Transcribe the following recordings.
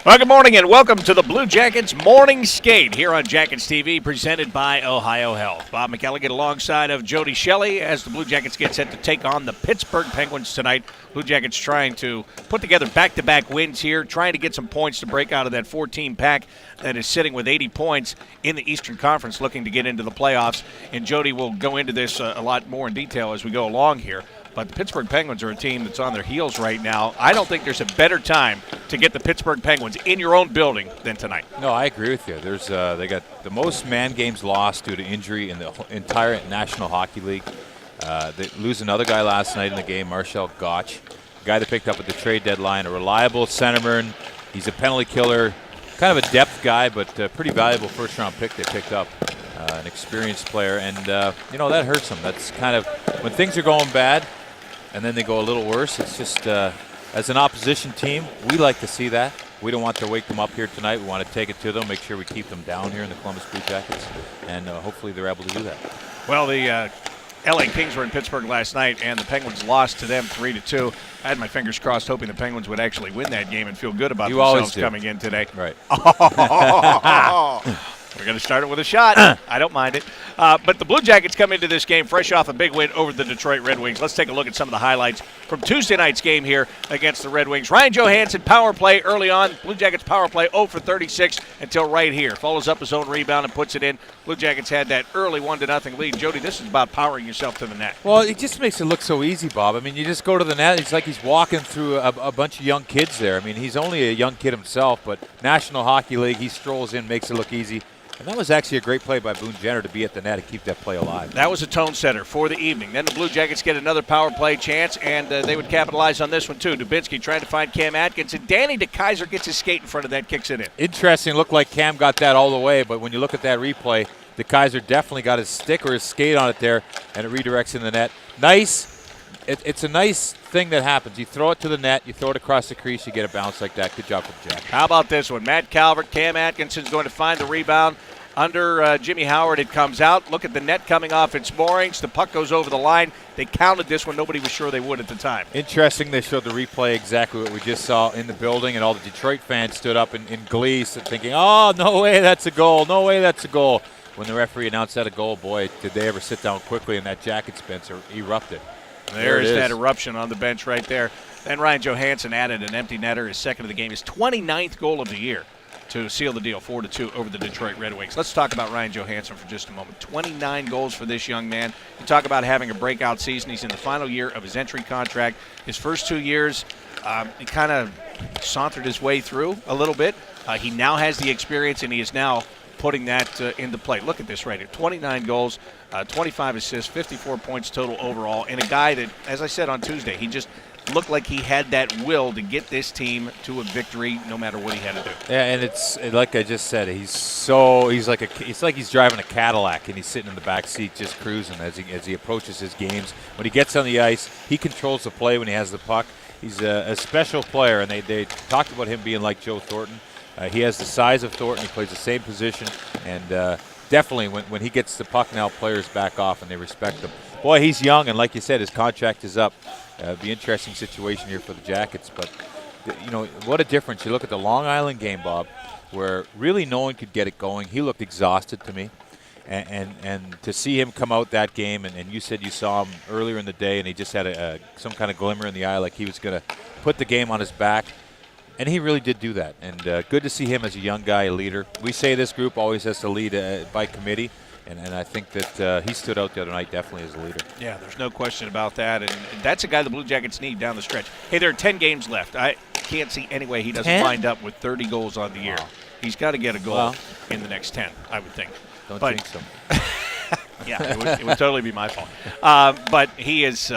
Well, good morning and welcome to the Blue Jackets Morning Skate here on Jackets TV, presented by Ohio Health. Bob McElligott alongside of Jody Shelley as the Blue Jackets get set to take on the Pittsburgh Penguins tonight. Blue Jackets trying to put together back-to-back wins here, trying to get some points to break out of that 14 pack that is sitting with 80 points in the Eastern Conference, looking to get into the playoffs. And Jody will go into this a lot more in detail as we go along here. But the Pittsburgh Penguins are a team that's on their heels right now. I don't think there's a better time to get the Pittsburgh Penguins in your own building than tonight. No, I agree with you. There's they got the most man games lost due to injury in the entire National Hockey League. They lose another guy last night in the game, Marcel Gotch, a guy they picked up at the trade deadline, a reliable centerman. He's a penalty killer, kind of a depth guy, but pretty valuable first-round pick they picked up. An experienced player, and that hurts them. That's kind of when things are going bad and then they go a little worse. It's just as an opposition team, we like to see that. We don't want to wake them up here tonight. We want to take it to them, make sure we keep them down here in the Columbus Blue Jackets, and hopefully they're able to do that. Well, the LA Kings were in Pittsburgh last night, and the Penguins lost to them 3-2. I had my fingers crossed, hoping the Penguins would actually win that game and feel good about themselves coming in today. Right. We're going to start it with a shot. I don't mind it. But the Blue Jackets come into this game fresh off a big win over the Detroit Red Wings. Let's take a look at some of the highlights from Tuesday night's game here against the Red Wings. Ryan Johansson, power play early on. Blue Jackets power play 0 for 36 until right here. Follows up his own rebound and puts it in. Blue Jackets had that early 1-0 lead. Jody, this is about powering yourself to the net. Well, it just makes it look so easy, Bob. I mean, you just go to the net. It's like he's walking through a bunch of young kids there. I mean, he's only a young kid himself, but National Hockey League, he strolls in, makes it look easy. And that was actually a great play by Boone Jenner to be at the net and keep that play alive. That was a tone setter for the evening. Then the Blue Jackets get another power play chance, and they would capitalize on this one too. Dubinsky trying to find Cam Atkins, and Danny DeKeyser gets his skate in front of that, kicks it in. Interesting. Looked like Cam got that all the way, but when you look at that replay, DeKeyser definitely got his stick or his skate on it there, and it redirects in the net. Nice. It's a nice thing that happens. You throw it to the net, you throw it across the crease, you get a bounce like that. Good job for the Jackets. How about this one? Matt Calvert, Cam Atkinson's going to find the rebound. Under Jimmy Howard, it comes out. Look at the net coming off its moorings. The puck goes over the line. They counted this one. Nobody was sure they would at the time. Interesting. They showed the replay exactly what we just saw in the building, and all the Detroit fans stood up in glee thinking, oh, no way that's a goal. No way that's a goal. When the referee announced that a goal, boy, did they ever sit down quickly, and that Jackets bench erupted. There is that eruption on the bench right there. Then Ryan Johansson added an empty netter, his second of the game, his 29th goal of the year, to seal the deal, 4-2 over the Detroit Red Wings. Let's talk about Ryan Johansson for just a moment. 29 goals for this young man. You talk about having a breakout season. He's in the final year of his entry contract. His first 2 years, he kind of sauntered his way through a little bit. He now has the experience, and he is now putting that into play. Look at this right here. 29 goals, 25 assists, 54 points total overall, and a guy that, as I said on Tuesday, he just looked like he had that will to get this team to a victory no matter what he had to do. Yeah, and it's like I just said, it's like he's driving a Cadillac and he's sitting in the back seat just cruising as he approaches his games. When he gets on the ice, he controls the play when he has the puck. He's a special player, and they talked about him being like Joe Thornton. He has the size of Thornton. He plays the same position, and definitely when he gets the puck now, players back off and they respect him. Boy, he's young, and like you said, his contract is up. It'll be an interesting situation here for the Jackets, but what a difference. You look at the Long Island game, Bob, where really no one could get it going. He looked exhausted to me, and to see him come out that game, and you said you saw him earlier in the day, and he just had some kind of glimmer in the eye, like he was going to put the game on his back. And he really did do that, and good to see him as a young guy, a leader. We say this group always has to lead by committee, and I think that he stood out the other night definitely as a leader. Yeah, there's no question about that, and that's a guy the Blue Jackets need down the stretch. Hey, there are 10 games left. I can't see any way he doesn't wind up with 30 goals on the year. Wow. He's got to get a goal in the next 10, I would think. Don't jinx him. Yeah, it would totally be my fault. But he's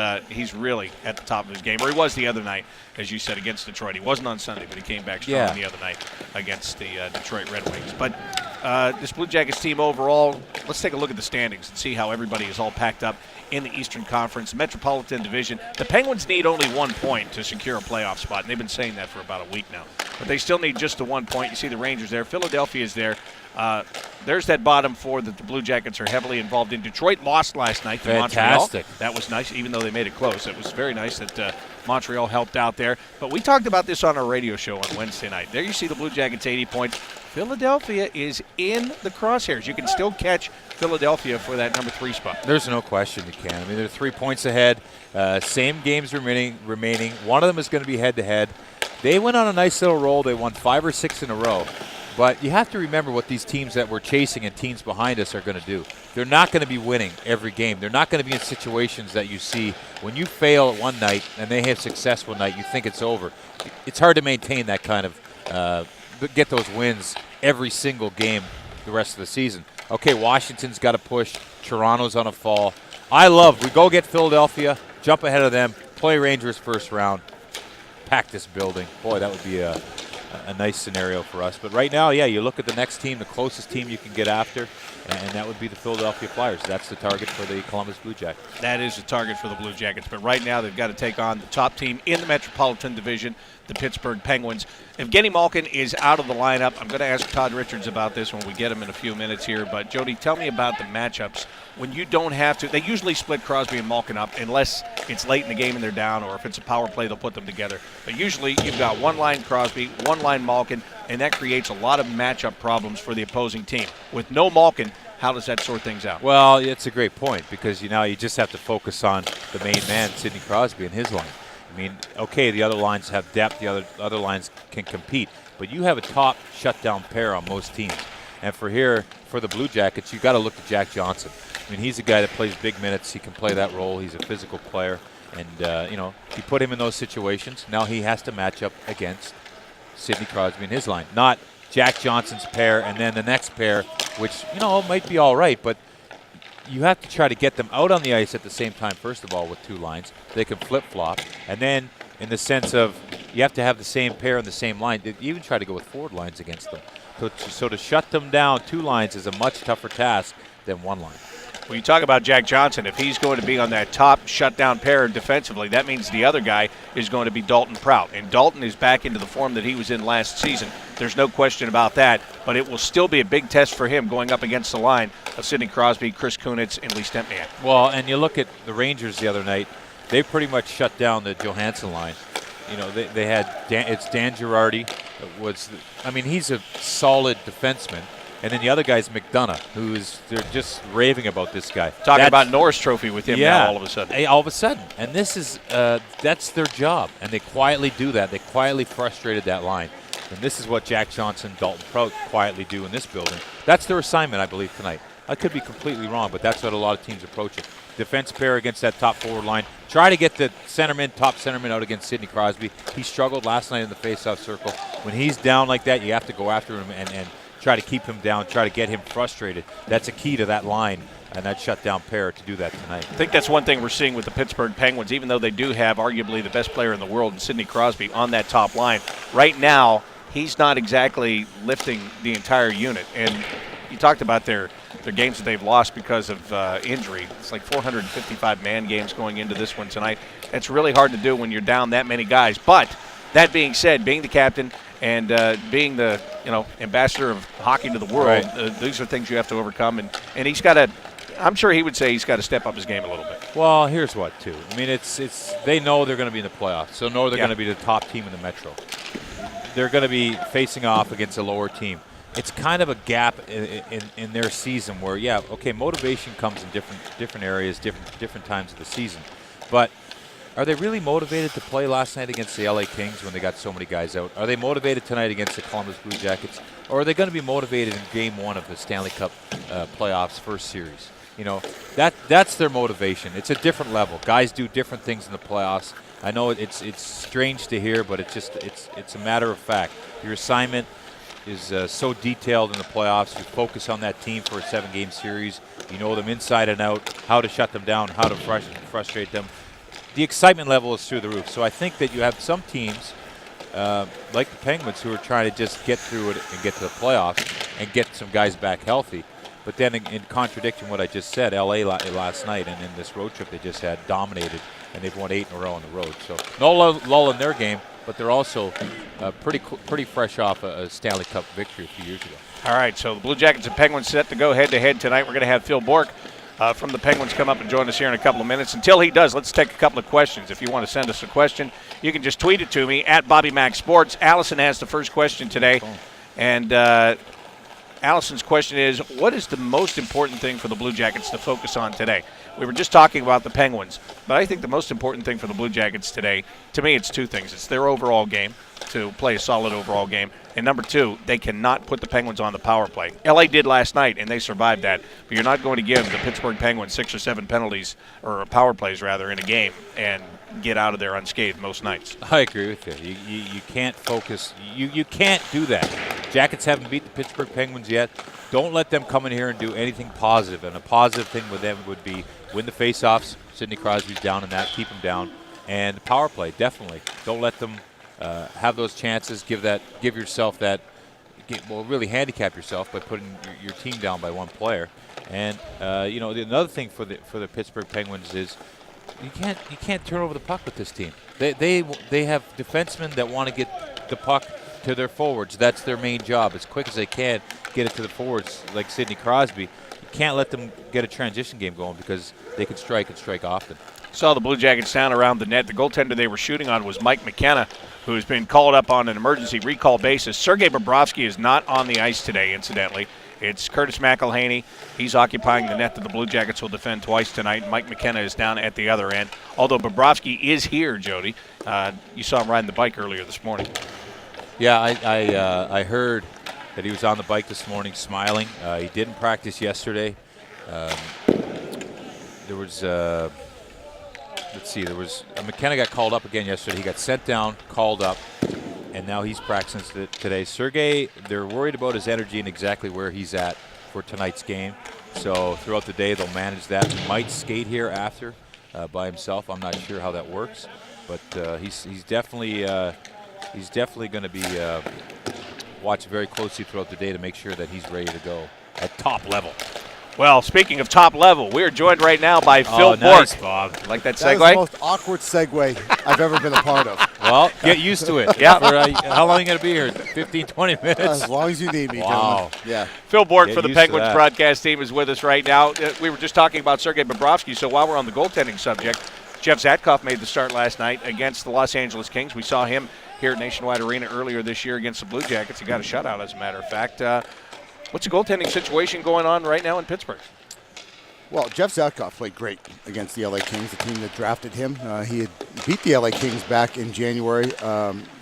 really at the top of his game, or he was the other night, as you said, against Detroit. He wasn't on Sunday, but he came back strong the other night against the Detroit Red Wings. But this Blue Jackets team overall, let's take a look at the standings and see how everybody is all packed up in the Eastern Conference, Metropolitan Division. The Penguins need only 1 point to secure a playoff spot, and they've been saying that for about a week now. But they still need just the 1 point. You see the Rangers there. Philadelphia is there. There's that bottom four that the Blue Jackets are heavily involved in. Detroit lost last night to Montreal. That was nice, even though they made it close. It was very nice that Montreal helped out there. But we talked about this on our radio show on Wednesday night. There you see the Blue Jackets 80 points. Philadelphia is in the crosshairs. You can still catch Philadelphia for that number 3 spot. There's no question you can. I mean, they're 3 points ahead. Same games remaining. One of them is going to be head-to-head. They went on a nice little roll. They won 5 or 6 in a row. But you have to remember what these teams that we're chasing and teams behind us are going to do. They're not going to be winning every game. They're not going to be in situations that you see when you fail at one night and they have success one night, you think it's over. It's hard to maintain that kind of get those wins every single game the rest of the season. Okay, Washington's got to push. Toronto's on a fall. We go get Philadelphia, jump ahead of them, play Rangers first round, pack this building. Boy, that would be a nice scenario for us. But right now, yeah, you look at the next team, the closest team you can get after, and that would be the Philadelphia Flyers. That's the target for the Columbus Blue Jackets. That is the target for the Blue Jackets. But right now, they've got to take on the top team in the Metropolitan Division, the Pittsburgh Penguins. Evgeny Malkin is out of the lineup. I'm going to ask Todd Richards about this when we get him in a few minutes here. But, Jody, tell me about the matchups when you don't have to. They usually split Crosby and Malkin up unless it's late in the game and they're down, or if it's a power play, they'll put them together. But usually you've got one line Crosby, one line Malkin, and that creates a lot of matchup problems for the opposing team. With no Malkin, how does that sort things out? Well, it's a great point because you just have to focus on the main man, Sidney Crosby, and his line. I mean, okay, the other lines have depth, the other lines can compete, but you have a top shutdown pair on most teams. And for the Blue Jackets, you've got to look at Jack Johnson. I mean, he's a guy that plays big minutes. He can play that role. He's a physical player. And, you put him in those situations. Now he has to match up against Sidney Crosby and his line. Not Jack Johnson's pair and then the next pair, which, might be all right, but you have to try to get them out on the ice at the same time, first of all, with 2 lines. They can flip-flop. And then in the sense of you have to have the same pair on the same line. You even try to go with forward lines against them. So to shut them down 2 lines is a much tougher task than 1 line. When you talk about Jack Johnson, if he's going to be on that top shutdown pair defensively, that means the other guy is going to be Dalton Prout. And Dalton is back into the form that he was in last season. There's no question about that. But it will still be a big test for him going up against the line of Sidney Crosby, Chris Kunitz, and Lee Stempniak. Well, and you look at the Rangers the other night, they pretty much shut down the Johansson line. They had Dan Girardi. He's a solid defenseman. And then the other guy's McDonough, they're just raving about this guy. Talking about Norris Trophy with him now all of a sudden. All of a sudden. And this is, that's their job. And they quietly do that. They quietly frustrated that line. And this is what Jack Johnson, Dalton Prout quietly do in this building. That's their assignment, I believe, tonight. I could be completely wrong, but that's what a lot of teams approach it. Defense pair against that top forward line. Try to get the top centerman out against Sidney Crosby. He struggled last night in the faceoff circle. When he's down like that, you have to go after him and try to keep him down, try to get him frustrated. That's a key to that line and that shutdown pair to do that tonight. I think that's one thing we're seeing with the Pittsburgh Penguins, even though they do have arguably the best player in the world, Sidney Crosby, on that top line. Right now, he's not exactly lifting the entire unit. And you talked about their games that they've lost because of injury. It's like 455 man games going into this one tonight. It's really hard to do when you're down that many guys. But that being said, being the captain and being the ambassador of hockey to the world, these are things you have to overcome. And he's got to. I'm sure he would say he's got to step up his game a little bit. Well, here's what too. I mean, it's they know they're going to be in the playoffs, so know they're going to be the top team in the Metro. They're going to be facing off against a lower team. It's kind of a gap in their season where, motivation comes in different areas, different times of the season. But are they really motivated to play last night against the LA Kings when they got so many guys out? Are they motivated tonight against the Columbus Blue Jackets? Or are they going to be motivated in Game 1 of the Stanley Cup playoffs first series? That's their motivation. It's a different level. Guys do different things in the playoffs. I know it's strange to hear, but it's a matter of fact. Your assignment is so detailed in the playoffs. You focus on that team for a 7-game series. You know them inside and out, how to shut them down, how to frustrate them. The excitement level is through the roof. So I think that you have some teams like the Penguins who are trying to just get through it and get to the playoffs and get some guys back healthy. But then in contradicting what I just said, L.A. last night and in this road trip they just had dominated, and they've won 8 in a row on the road. So no lull in their game, but they're also pretty fresh off a Stanley Cup victory a few years ago. All right, so the Blue Jackets and Penguins set to go head-to-head tonight. We're going to have Phil Bourque from the Penguins come up and join us here in a couple of minutes. Until he does, let's take a couple of questions. If you want to send us a question, you can just tweet it to me at Bobby Mack Sports. Allison has the first question today, and Allison's question is, what is the most important thing for the Blue Jackets to focus on today? We were just talking about the Penguins, but I think the most important thing for the Blue Jackets today, to me, it's 2 things. It's their overall game, to play a solid overall game, and number 2, they cannot put the Penguins on the power play. L.A. did last night, and they survived that, but you're not going to give the Pittsburgh Penguins 6 or 7 penalties, or power plays rather, in a game and get out of there unscathed most nights. I agree with you. You can't focus. You can't do that. Jackets haven't beat the Pittsburgh Penguins yet. Don't let them come in here and do anything positive. And a positive thing with them would be win the faceoffs. Sidney Crosby's down in that. Keep him down. And the power play, definitely. Don't let them have those chances. Give yourself that. Really handicap yourself by putting your team down by 1 player. And another thing for the Pittsburgh Penguins is you can't turn over the puck with this team. They have defensemen that want to get the puck to their forwards. That's their main job, as quick as they can, get it to the forwards like Sidney Crosby. You can't let them get a transition game going because they can strike and strike often. Saw the Blue Jackets down around the net. The goaltender they were shooting on was Mike McKenna, who has been called up on an emergency recall basis. Sergei Bobrovsky is not on the ice today, incidentally. It's Curtis McElhaney. He's occupying the net that the Blue Jackets will defend twice tonight. Mike McKenna is down at the other end. Although Bobrovsky is here, Jody. You saw him riding the bike earlier this morning. Yeah, I heard that he was on the bike this morning smiling. He didn't practice yesterday. McKenna got called up again yesterday. He got sent down, called up, and now he's practicing today. Sergei, they're worried about his energy and exactly where he's at for tonight's game. So throughout the day, they'll manage that. He might skate here after by himself. I'm not sure how that works, but he's definitely going to be watched very closely throughout the day to make sure that he's ready to go at top level. Well, speaking of top level, we are joined right now by Phil nice, Bourque. Bob. Like that segue? That is the most awkward segue I've ever been a part of. Well, get used to it. Yeah. How long are you going to be here? 15, 20 minutes? As long as you need me, wow. gentlemen. Yeah. Phil Bourque Get for the used to Penguins that. broadcast team is with us right now. We were just talking about Sergei Bobrovsky, so while we're on the goaltending subject, Jeff Zatkoff made the start last night against the Los Angeles Kings. We saw him here at Nationwide Arena earlier this year against the Blue Jackets. He got a shutout, as a matter of fact. What's the goaltending situation going on right now in Pittsburgh? Well, Jeff Zatkoff played great against the LA Kings, the team that drafted him. He had beat the LA Kings back in January,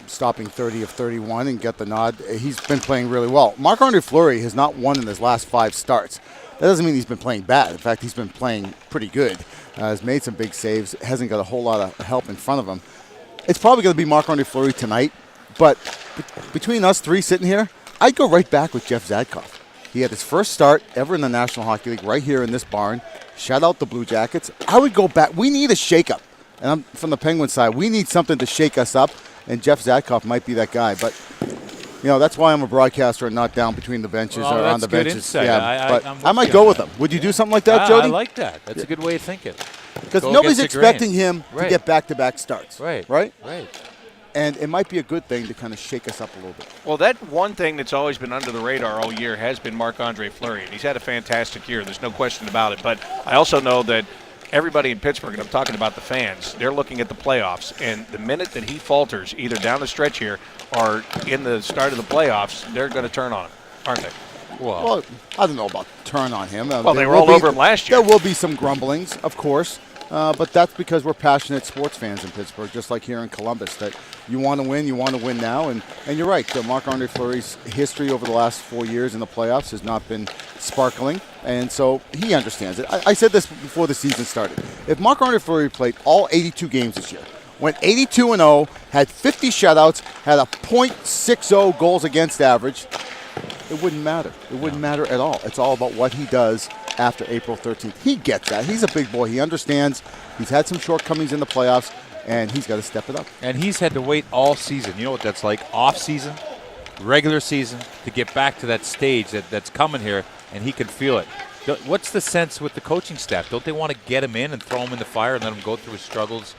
stopping 30 of 31 and got the nod. He's been playing really well. Marc-Andre Fleury has not won in his last 5 starts. That doesn't mean he's been playing bad. In fact, he's been playing pretty good. Has made some big saves, hasn't got a whole lot of help in front of him. It's probably going to be Marc-Andre Fleury tonight, but between us 3 sitting here, I'd go right back with Jeff Zatkoff. He had his first start ever in the National Hockey League right here in this barn. Shut out the Blue Jackets. I would go back. We need a shakeup. And I'm from the Penguin side. We need something to shake us up, and Jeff Zatkoff might be that guy. But, that's why I'm a broadcaster and not down between the benches or on the benches. Insight. Yeah, I might go with him. Would you do something like that, Jody? I like that. That's a good way of thinking. Because nobody's expecting him to get back-to-back starts. Right. And it might be a good thing to kind of shake us up a little bit. Well, that one thing that's always been under the radar all year has been Marc-Andre Fleury, and he's had a fantastic year. There's no question about it. But I also know that everybody in Pittsburgh, and I'm talking about the fans, they're looking at the playoffs. And the minute that he falters, either down the stretch here or in the start of the playoffs, they're going to turn on him, aren't they? Well, I don't know about turn on him. Well, they were all over him last year. There will be some grumblings, of course. But that's because we're passionate sports fans in Pittsburgh, just like here in Columbus, that you want to win now. And you're right, Marc-Andre Fleury's history over the last 4 years in the playoffs has not been sparkling, and so he understands it. I said this before the season started. If Marc-Andre Fleury played all 82 games this year, went 82-0, had 50 shutouts, had a .60 goals against average, it wouldn't matter. It wouldn't matter at all. It's all about what he does after April 13th. He gets that. He's a big boy. He understands. He's had some shortcomings in the playoffs, and he's got to step it up. And he's had to wait all season. You know what that's like, off season? regular season to get back to that stage that's coming here, and he can feel it. What's the sense with the coaching staff? Don't they want to get him in and throw him in the fire and let him go through his struggles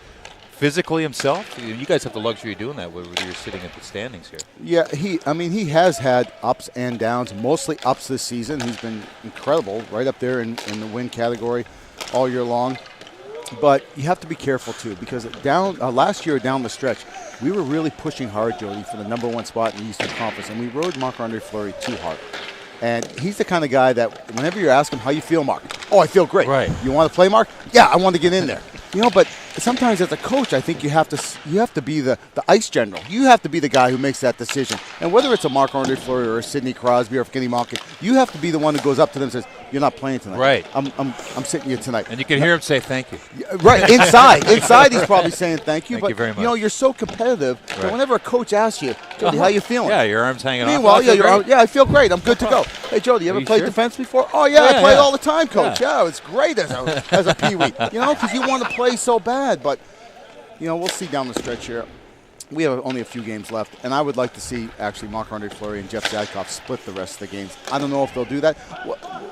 physically himself? You guys have the luxury of doing that when you're sitting at the standings here. Yeah, he has had ups and downs, mostly ups this season. He's been incredible, right up there in the win category all year long. But you have to be careful, too, because last year down the stretch, we were really pushing hard, Jody, for the #1 spot in the Eastern Conference, and we rode Marc-Andre Fleury too hard. And he's the kind of guy that whenever you ask him, how you feel, Mark? Oh, I feel great. Right. You want to play, Mark? Yeah, I want to get in there. But sometimes as a coach, I think you have to be the ice general. You have to be the guy who makes that decision. And whether it's a Marc-Andre Fleury or a Sidney Crosby or Evgeny Malkin, you have to be the one who goes up to them and says, "You're not playing tonight. Right. I'm sitting you tonight." And you can hear him say thank you. Right. Inside he's probably saying thank you. Thank you very much. You're so competitive that whenever a coach asks you, "Jody, how you feeling?" Yeah, your arm's hanging off. Meanwhile, I feel great. I'm good to go. Hey, Jody, you ever played defense before? Oh, yeah, I play all the time, coach. Yeah, it's great as a peewee. Because you want to play so bad. But, we'll see down the stretch here. We have only a few games left, and I would like to see actually Marc-Andre Fleury and Jeff Zadkoff split the rest of the games. I don't know if they'll do that.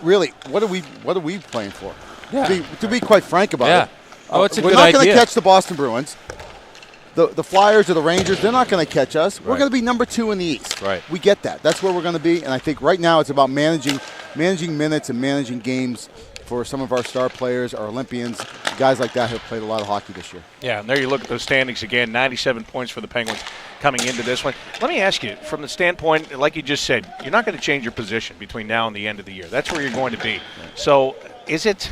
Really, what are we playing for? Yeah. To be quite frank about it. It's a we're good not going to idea. catch the Boston Bruins. The Flyers or the Rangers, they're not going to catch us. We're going to be #2 in the East. Right. We get that. That's where we're going to be, and I think right now it's about managing minutes and managing games for some of our star players, our Olympians, guys like that who have played a lot of hockey this year. Yeah, and there you look at those standings again, 97 points for the Penguins coming into this one. Let me ask you, from the standpoint, like you just said, you're not going to change your position between now and the end of the year. That's where you're going to be. So is it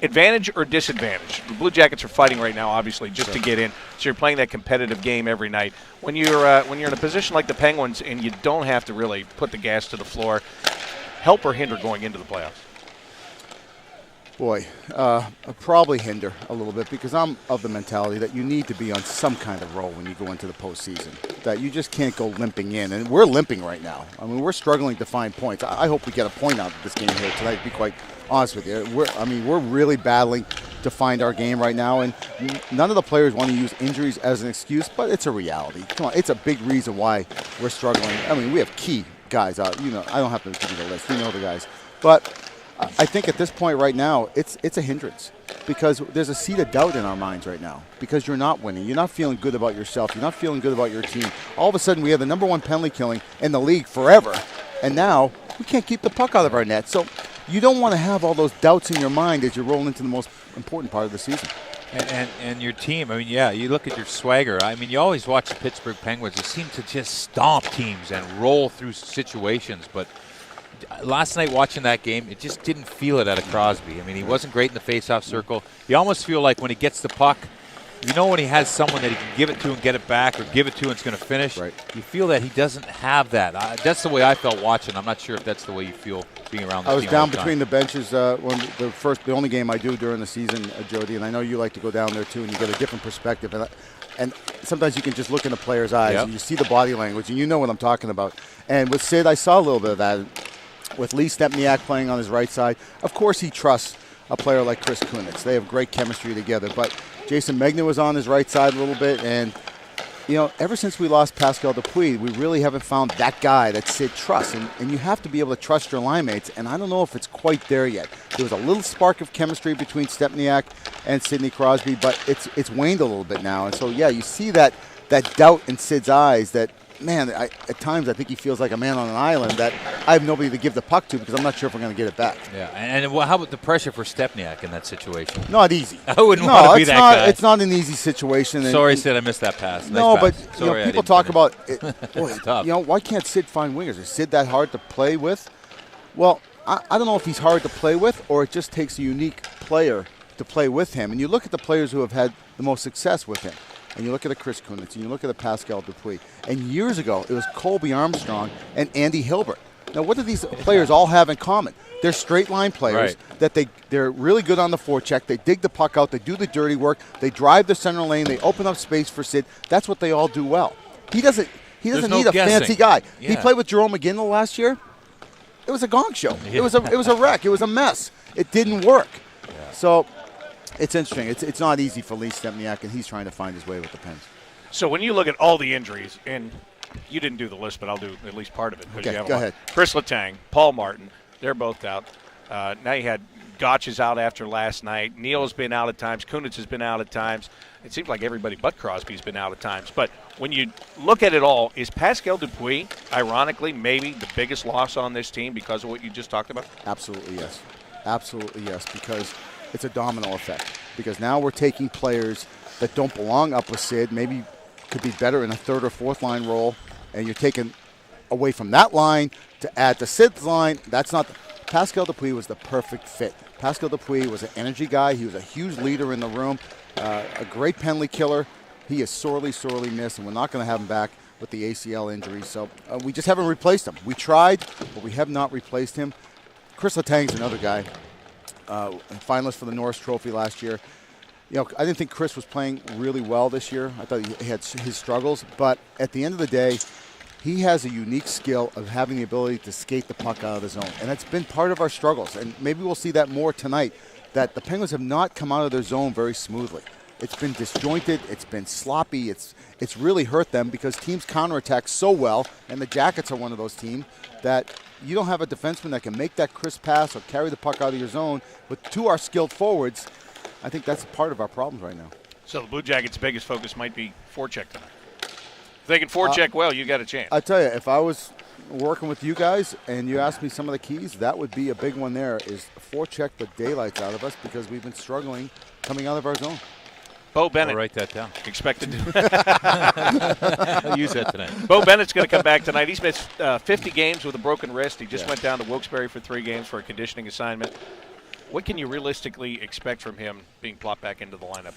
advantage or disadvantage? The Blue Jackets are fighting right now, obviously, just to get in. So you're playing that competitive game every night. When you're in a position like the Penguins and you don't have to really put the gas to the floor, help or hinder going into the playoffs? Boy, probably hinder a little bit because I'm of the mentality that you need to be on some kind of roll when you go into the postseason, that you just can't go limping in. And we're limping right now. I mean, we're struggling to find points. I hope we get a point out of this game here tonight, to be quite honest with you. We're really battling to find our game right now, and none of the players want to use injuries as an excuse, but it's a reality. Come on, it's a big reason why we're struggling. I mean, we have key guys out. I don't have to give you the list. You know the guys. But I think at this point right now, it's a hindrance because there's a seed of doubt in our minds right now because you're not winning. You're not feeling good about yourself. You're not feeling good about your team. All of a sudden, we have the #1 penalty killing in the league forever, and now we can't keep the puck out of our net. So you don't want to have all those doubts in your mind as you roll into the most important part of the season. And your team, you look at your swagger. You always watch the Pittsburgh Penguins. They seem to just stomp teams and roll through situations, but last night watching that game, it just didn't feel it out of Crosby. He wasn't great in the face-off circle. You almost feel like when he gets the puck, when he has someone that he can give it to and get it back or give it to and it's going to finish, right. You feel that he doesn't have that. That's the way I felt watching. I'm not sure if that's the way you feel being around the team. I was down between the benches when the only game I do during the season, Jody, and I know you like to go down there too, and you get a different perspective. And sometimes you can just look in the player's eyes and you see the body language, and you know what I'm talking about. And with Sid, I saw a little bit of that. With Lee Stepniak playing on his right side, of course he trusts a player like Chris Kunitz. They have great chemistry together. But Jason Megna was on his right side a little bit, and ever since we lost Pascal Dupuis, we really haven't found that guy that Sid trusts. And you have to be able to trust your line mates, and I don't know if it's quite there yet. There was a little spark of chemistry between Stepniak and Sidney Crosby, but it's waned a little bit now. And so, you see that doubt in Sid's eyes that, man, at times I think he feels like a man on an island that I have nobody to give the puck to because I'm not sure if we're going to get it back. Yeah, and how about the pressure for Stepniak in that situation? Not easy. I wouldn't want to be that guy. It's not an easy situation. Sorry, Sid, I missed that pass. No, nice but pass. people talk about it. It's tough. Why can't Sid find wingers? Is Sid that hard to play with? Well, I don't know if he's hard to play with or it just takes a unique player to play with him. And you look at the players who have had the most success with him. And you look at a Chris Kunitz, and you look at a Pascal Dupuis. And years ago, it was Colby Armstrong and Andy Hilbert. Now, what do these players all have in common? They're straight-line players that they're really good on the forecheck. They dig the puck out. They do the dirty work. They drive the center lane. They open up space for Sid. That's what they all do well. He doesn't need a fancy guy. Yeah. He played with Jerome McGinley last year. It was a gong show. Yeah. It was a wreck. It was a mess. It didn't work. Yeah. So it's interesting. It's not easy for Lee Stepniak, and he's trying to find his way with the Pens. So when you look at all the injuries, and You didn't do the list, but I'll do at least part of it. Okay, you have go a lot. ahead. Chris Letang, Paul Martin, they're both out. Now you had Gotch is out after last night. Neal's been out at times. Kunitz has been out at times. It seems like everybody but Crosby's been out at times. But when you look at it all, is Pascal Dupuis, ironically, maybe the biggest loss on this team because of what you just talked about? Absolutely yes. Absolutely yes, because it's a domino effect. Because now we're taking players that don't belong up with Sid, maybe could be better in a third or fourth line role, and you're taking away from that line to add to Sid's line. That's not Pascal Dupuis was the perfect fit. Pascal Dupuis was an energy guy. He was a huge leader in the room, a great penalty killer. He is sorely, sorely missed, and we're not going to have him back with the ACL injury. So we just haven't replaced him. We tried, but we have not replaced him. Chris Letang's another guy, finalist for the Norris Trophy last year. You know, I didn't think Chris was playing really well this year. I thought he had his struggles, but at the end of the day, he has a unique skill of having the ability to skate the puck out of the zone, and that's been part of our struggles. And maybe we'll see that more tonight, that the Penguins have not come out of their zone very smoothly. It's been disjointed. It's been sloppy. It's really hurt them because teams counterattack so well, and the Jackets are one of those teams that you don't have a defenseman that can make that crisp pass or carry the puck out of your zone. But to our skilled forwards, I think that's part of our problems right now. So the Blue Jackets' biggest focus might be forecheck tonight. If they can forecheck well, you got a chance. I tell you, if I was working with you guys and you asked me some of the keys, that would be a big one there, is forecheck the daylights out of us because we've been struggling coming out of our zone. Bo Bennett. I'll write that down. Expected to I'll use that tonight. Bo Bennett's going to come back tonight. He's missed 50 games with a broken wrist. He just went down to Wilkes-Barre for 3 games for a conditioning assignment. What can you realistically expect from him being plopped back into the lineup?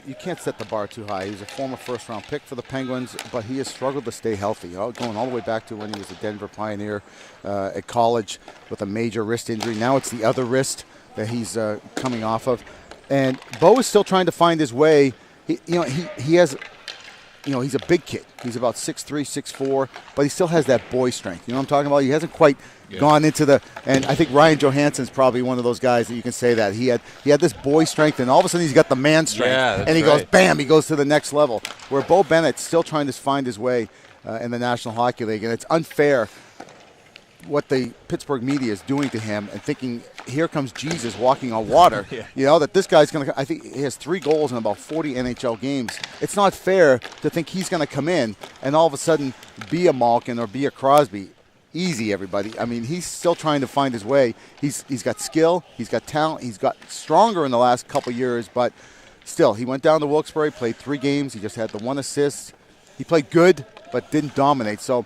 You can't set the bar too high. He's a former first-round pick for the Penguins, but he has struggled to stay healthy. Going all the way back to when he was a Denver Pioneer at college with a major wrist injury. Now it's the other wrist that he's coming off of. And Bo is still trying to find his way. He has, he's a big kid. He's about 6'3", 6'4", but he still has that boy strength. You know what I'm talking about? He hasn't quite gone into the – and I think Ryan Johansson's probably one of those guys that you can say that. He had this boy strength, and all of a sudden he's got the man strength. And he goes, bam, he goes to the next level. Where Bo Bennett's still trying to find his way in the National Hockey League, and it's unfair what the Pittsburgh media is doing to him and thinking, here comes Jesus walking on water. That this guy's going to – I think he has 3 goals in about 40 NHL games. It's not fair to think he's going to come in and all of a sudden be a Malkin or be a Crosby. Easy, everybody. I mean, he's still trying to find his way. He's got skill. He's got talent. He's got stronger in the last couple of years, but still, he went down to Wilkes-Barre, played 3 games. He just had the 1 assist. He played good, but didn't dominate. So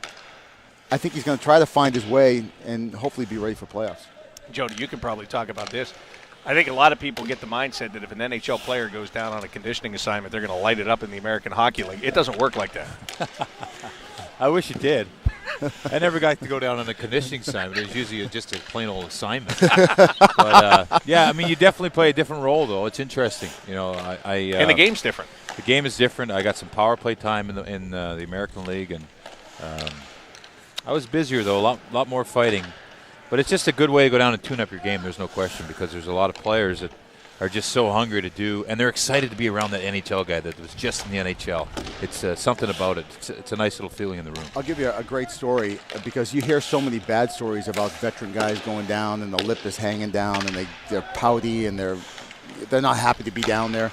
I think he's going to try to find his way and hopefully be ready for playoffs. Jody, you can probably talk about this. I think a lot of people get the mindset that if an NHL player goes down on a conditioning assignment, they're going to light it up in the American Hockey League. It doesn't work like that. I wish it did. I never got to go down on a conditioning assignment. It was usually just a plain old assignment. But, you definitely play a different role, though. It's interesting. And the game's different. The game is different. I got some power play time in the American League, and I was busier, though, a lot more fighting. But it's just a good way to go down and tune up your game, there's no question, because there's a lot of players that are just so hungry to do, and they're excited to be around that NHL guy that was just in the NHL. It's something about it. It's a nice little feeling in the room. I'll give you a great story because you hear so many bad stories about veteran guys going down and the lip is hanging down and they're pouty and they're not happy to be down there.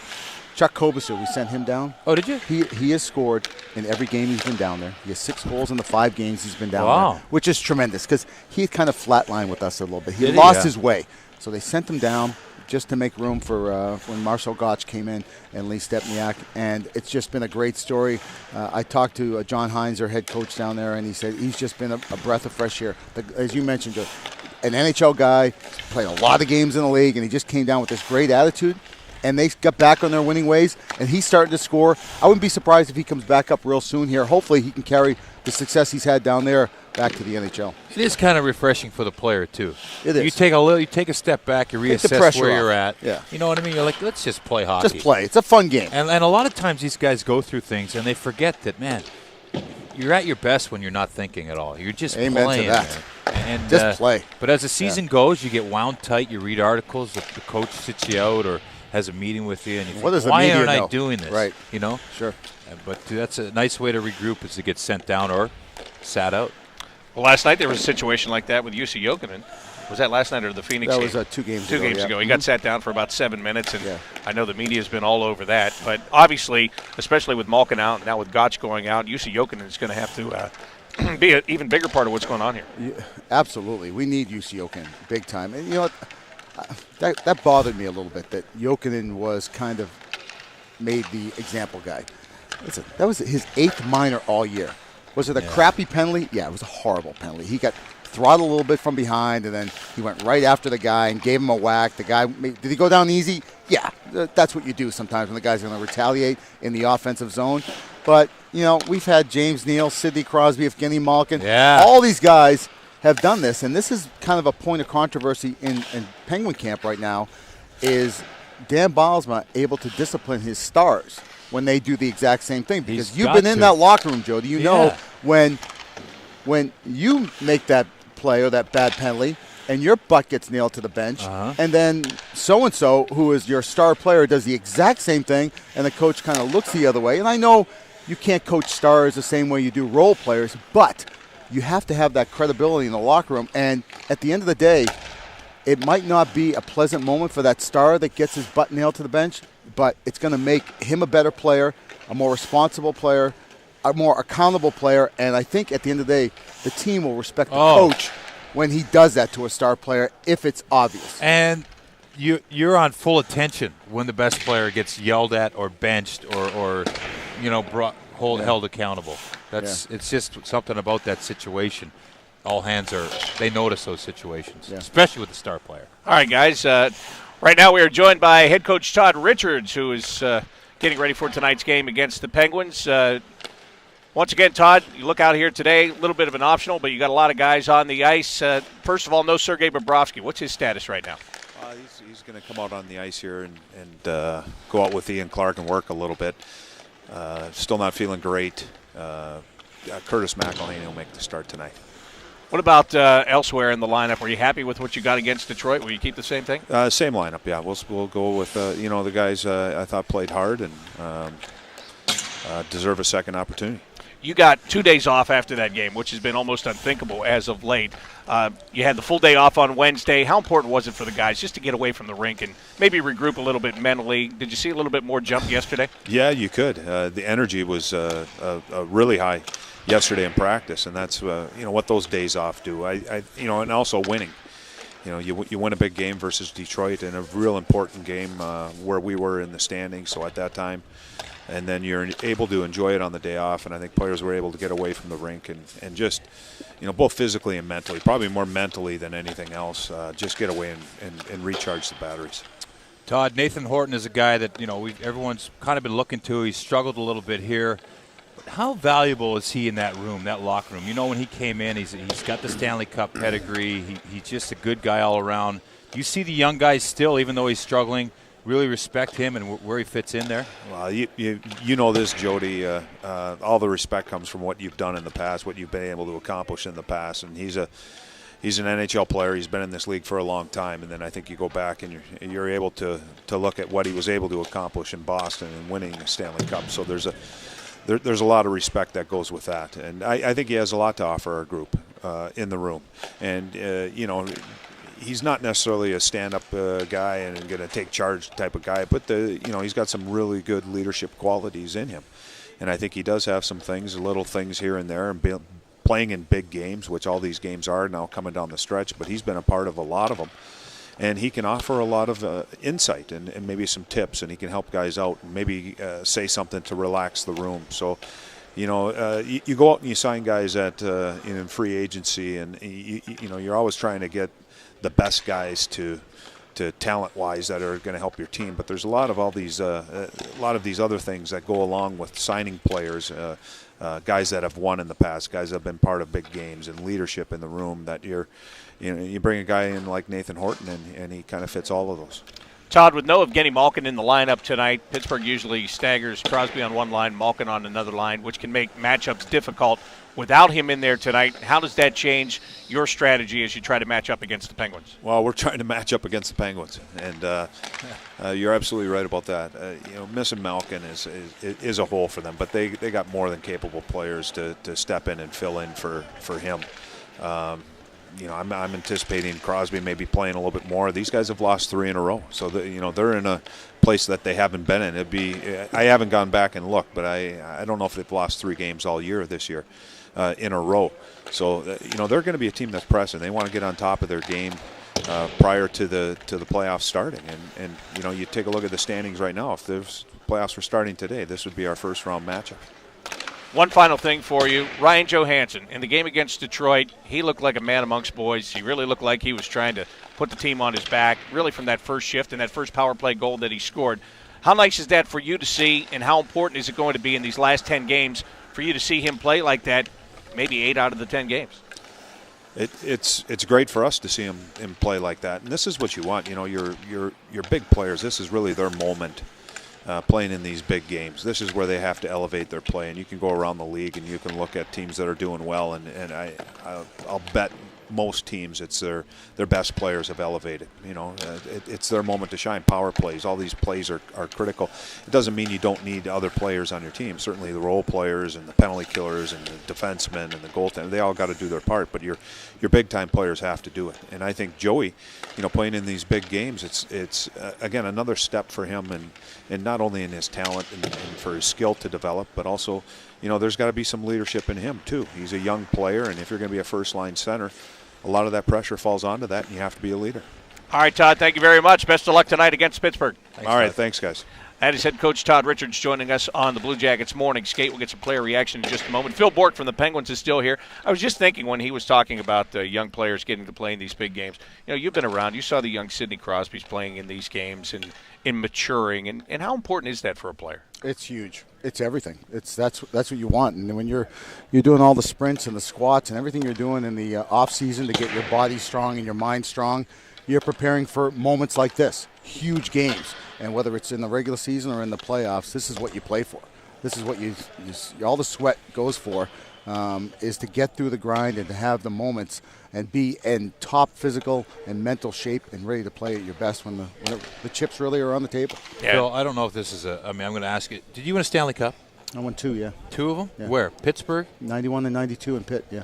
Chuck Kobasu, we sent him down. Oh, did you? He has scored in every game he's been down there. He has 6 goals in the 5 games he's been down there, which is tremendous because he kind of flatlined with us a little bit. He lost his way. So they sent him down just to make room for when Marcel Gotch came in and Lee Stepniak, and it's just been a great story. I talked to John Hines, their head coach down there, and he said he's just been a breath of fresh air. As you mentioned, an NHL guy, played a lot of games in the league, and he just came down with this great attitude. And they got back on their winning ways, and he's starting to score. I wouldn't be surprised if he comes back up real soon here. Hopefully he can carry the success he's had down there back to the NHL. It is kind of refreshing for the player, too. It is. You take a step back, you reassess where you're at. Yeah. You know what I mean? You're like, let's just play hockey. Just play. It's a fun game. And a lot of times these guys go through things, and they forget that, man, you're at your best when you're not thinking at all. You're just playing. Amen to that. Man. And, just play. But as the season goes, you get wound tight. You read articles. The coach sits you out, or has a meeting with you, and you think, What does the why media aren't I know? doing this? Right. You know? Sure. But that's a nice way to regroup, is to get sent down or sat out. Well, last night there was a situation like that with UC Jokinen. Was that last night or the Phoenix That game? was 2 games Two ago. games yeah. ago. He got sat down for about 7 minutes, and Yeah. I know the media's been all over that. But obviously, especially with Malkin out, and now with Gotch going out, UC Jokinen is going to have to be an even bigger part of what's going on here. Yeah, absolutely. We need UC Jokinen big time. And you know what? That bothered me a little bit, that Jokinen was kind of made the example guy. Listen, that was his 8th minor all year. Was it a crappy penalty? Yeah, it was a horrible penalty. He got throttled a little bit from behind, and then he went right after the guy and gave him a whack. The guy, did he go down easy? Yeah, that's what you do sometimes when the guy's going to retaliate in the offensive zone. But, you know, we've had James Neal, Sidney Crosby, Evgeny Malkin. Yeah. All these guys have done this, and this is kind of a point of controversy in Penguin camp right now, is Dan Bylsma able to discipline his stars when they do the exact same thing? Because He's you've got been in to. that locker room, Jody. You know Yeah. when you make that play or that bad penalty and your butt gets nailed to the bench, and then so-and-so, who is your star player, does the exact same thing, and the coach kind of looks the other way. And I know you can't coach stars the same way you do role players, but you have to have that credibility in the locker room. And at the end of the day, it might not be a pleasant moment for that star that gets his butt nailed to the bench, but it's going to make him a better player, a more responsible player, a more accountable player. And I think at the end of the day, the team will respect the coach when he does that to a star player, if it's obvious. And you're on full attention when the best player gets yelled at or benched or held accountable. It's just something about that situation. All hands they notice those situations, especially with the star player. All right, guys. Right now we are joined by head coach Todd Richards, who is getting ready for tonight's game against the Penguins. Once again, Todd, you look out here today, a little bit of an optional, but you got a lot of guys on the ice. First of all, no Sergei Bobrovsky. What's his status right now? He's going to come out on the ice here and go out with Ian Clark and work a little bit. Still not feeling great. Curtis McElligott will make the start tonight. What about elsewhere in the lineup? Were you happy with what you got against Detroit? Will you keep the same thing? Same lineup, yeah. We'll go with the guys I thought played hard and deserve a second opportunity. You got 2 days off after that game, which has been almost unthinkable as of late. You had the full day off on Wednesday. How important was it for the guys just to get away from the rink and maybe regroup a little bit mentally? Did you see a little bit more jump yesterday? Yeah, you could. The energy was really high yesterday in practice, and that's what those days off do. And also winning. You win a big game versus Detroit in a real important game where we were in the standings. So at that time. And then you're able to enjoy it on the day off, and I think players were able to get away from the rink and just, both physically and mentally, probably more mentally than anything else, just get away and recharge the batteries. Todd, Nathan Horton is a guy that, everyone's kind of been looking to. He's struggled a little bit here. But how valuable is he in that room, that locker room? When he came in, he's got the Stanley Cup pedigree. He's just a good guy all around. Do you see the young guys still, even though he's struggling, really respect him and where he fits in there? Well, you know this, Jody. All the respect comes from what you've done in the past, what you've been able to accomplish in the past. And he's an NHL player. He's been in this league for a long time. And then I think you go back and you're able to look at what he was able to accomplish in Boston and winning the Stanley Cup. So there's a lot of respect that goes with that. And I think he has a lot to offer our group in the room. And, he's not necessarily a stand-up guy and going to take charge type of guy, but he's got some really good leadership qualities in him, and I think he does have some things, little things here and there, and playing in big games, which all these games are now coming down the stretch. But he's been a part of a lot of them, and he can offer a lot of insight and maybe some tips, and he can help guys out and maybe say something to relax the room. So. You go out and you sign guys in free agency, and you're always trying to get the best guys to talent-wise that are going to help your team. But there's a lot of these other things that go along with signing players, guys that have won in the past, guys that have been part of big games, and leadership in the room. That you bring a guy in like Nathan Horton, and he kind of fits all of those. Todd, with no Evgeny Malkin in the lineup tonight, Pittsburgh usually staggers Crosby on one line, Malkin on another line, which can make matchups difficult. Without him in there tonight, how does that change your strategy as you try to match up against the Penguins? Well, we're trying to match up against the Penguins, and you're absolutely right about that. Missing Malkin is a hole for them, but they got more than capable players to step in and fill in for him. I'm anticipating Crosby maybe playing a little bit more. These guys have lost 3 in a row, so they're in a place that they haven't been in. I haven't gone back and looked, but I don't know if they've lost 3 games all year this year in a row. So they're going to be a team that's pressing. They want to get on top of their game prior to the playoffs starting. And you take a look at the standings right now. If the playoffs were starting today, this would be our first round matchup. One final thing for you. Ryan Johansson, in the game against Detroit, he looked like a man amongst boys. He really looked like he was trying to put the team on his back, really from that first shift and that first power play goal that he scored. How nice is that for you to see, and how important is it going to be in these last 10 games for you to see him play like that, maybe 8 out of the 10 games? It's great for us to see him play like that, and this is what you want. Your big players, this is really their moment. Playing in these big games. This is where they have to elevate their play, and you can go around the league and you can look at teams that are doing well, and I'll bet most teams it's their best players have elevated. It's their moment to shine. Power plays, all these plays are critical. It doesn't mean you don't need other players on your team. Certainly the role players and the penalty killers and the defensemen and the goaltender, they all got to do their part, but your big time players have to do it. And I think Joey, playing in these big games, it's again another step for him, and not only in his talent and for his skill to develop, but also there's got to be some leadership in him too. He's a young player, and if you're going to be a first line center, a lot of that pressure falls onto that, and you have to be a leader. All right, Todd, thank you very much. Best of luck tonight against Pittsburgh. All right, thanks, guys. That is head coach Todd Richards joining us on the Blue Jackets Morning Skate. We'll get some player reaction in just a moment. Phil Bork from the Penguins is still here. I was just thinking when he was talking about young players getting to play in these big games. You've been around. You saw the young Sidney Crosby's playing in these games and in maturing. And how important is that for a player? It's huge. It's everything. That's what you want. And when you're doing all the sprints and the squats and everything you're doing in the off season to get your body strong and your mind strong, you're preparing for moments like this, huge games. And whether it's in the regular season or in the playoffs, this is what you play for. This is what you all the sweat goes for, is to get through the grind and to have the moments and be in top physical and mental shape and ready to play at your best when the chips really are on the table. Yeah. Phil, I don't know if this is I'm going to ask it. Did you win a Stanley Cup? I won 2, yeah. 2 of them? Yeah. Where? Pittsburgh? 91 and 92 in Pitt, yeah.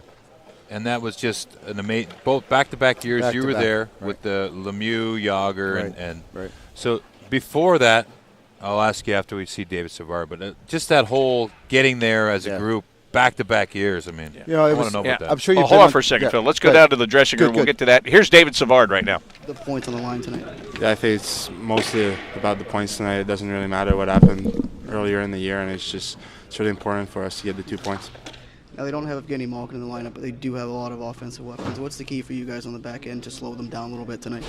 And that was just an amazing, both back-to-back years you were there with the Lemieux, Yager, and right. So before that, I'll ask you after we see David Savard, but just that whole getting there as a group, back-to-back years, I mean, I want to know about that. I'm sure you've hold on for a second, Phil. Let's go down to the dressing room. We'll get to that. Here's David Savard right now. The points on the line tonight. Yeah, I think it's mostly about the points tonight. It doesn't really matter what happened earlier in the year, and it's really important for us to get the 2 points. Now, they don't have Evgeny Malkin in the lineup, but they do have a lot of offensive weapons. What's the key for you guys on the back end to slow them down a little bit tonight?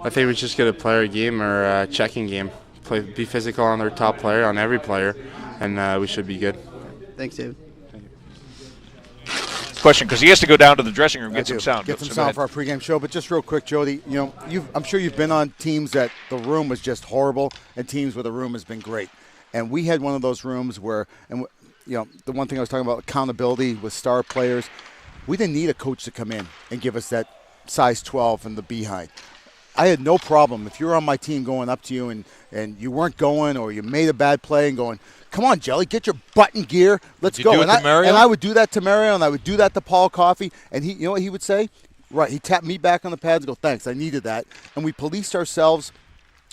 I think we just get a player game or a checking game. Be physical on their top player, on every player, and we should be good. Thanks, David. Question, because he has to go down to the dressing room, get some sound. Get some sound for our pregame show. But just real quick, Jody, I'm sure you've been on teams that the room was just horrible and teams where the room has been great. And we had one of those rooms where, the one thing I was talking about, accountability with star players, we didn't need a coach to come in and give us that size 12 and the behind. I had no problem if you're on my team going up to you and you weren't going or you made a bad play and going, come on, Jelly, get your butt in gear. Let's go. And I would do that to Mario, and I would do that to Paul Coffey. And he, you know what he would say? Right, he tapped me back on the pads and go, thanks, I needed that. And we policed ourselves.